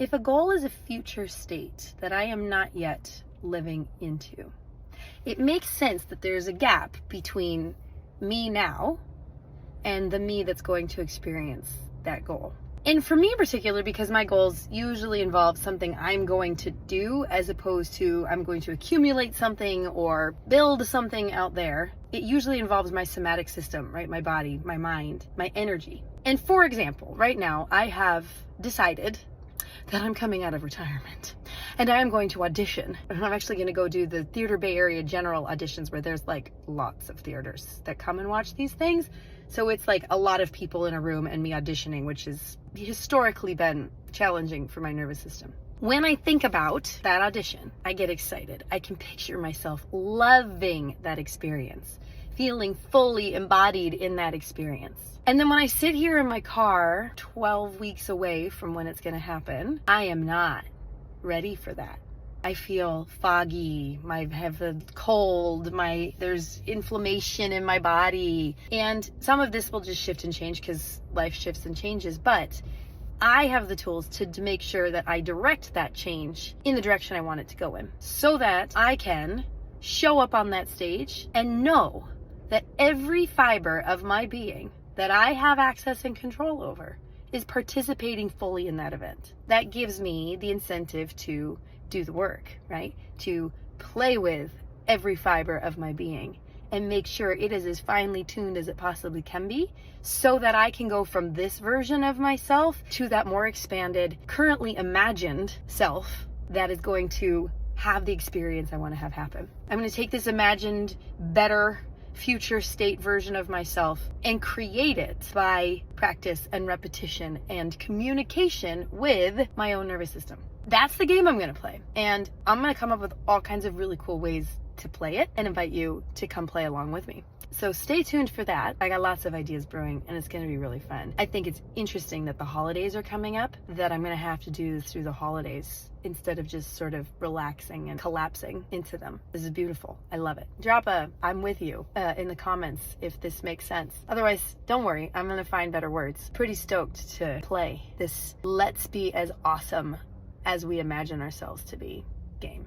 If a goal is a future state that I am not yet living into, it makes sense that there's a gap between me now and the me that's going to experience that goal. And for me in particular, because my goals usually involve something I'm going to do as opposed to I'm going to accumulate something or build something out there, it usually involves my somatic system, right? My body, my mind, my energy. And for example, right now I have decided that I'm coming out of retirement and I am going to audition. And I'm actually going to go do the Theater Bay Area general auditions where there's like lots of theaters that come and watch these things. So it's like a lot of people in a room and me auditioning, which has historically been challenging for my nervous system. When I think about that audition, I get excited. I can picture myself loving that experience, feeling fully embodied in that experience. And then when I sit here in my car 12 weeks away from when it's going to happen, I am not ready for that. I feel foggy, I have a cold, there's inflammation in my body. And some of this will just shift and change because life shifts and changes, but I have the tools to make sure that I direct that change in the direction I want it to go in so that I can show up on that stage and know that every fiber of my being that I have access and control over is participating fully in that event. That gives me the incentive to do the work, right? To play with every fiber of my being and make sure it is as finely tuned as it possibly can be so that I can go from this version of myself to that more expanded, currently imagined self that is going to have the experience I want to have happen. I'm going to take this imagined, better, future state version of myself and create it by practice and repetition and communication with my own nervous system. That's the game I'm going to play. And I'm going to come up with all kinds of really cool ways to play it and invite you to come play along with me. So stay tuned for that. I got lots of ideas brewing and it's going to be really fun. I think it's interesting that the holidays are coming up, that I'm going to have to do this through the holidays instead of just sort of relaxing and collapsing into them. This is beautiful. I love it. Drop a I'm with you in the comments if this makes sense. Otherwise, don't worry. I'm going to find better words. Pretty stoked to play this let's be as awesome as we imagine ourselves to be game.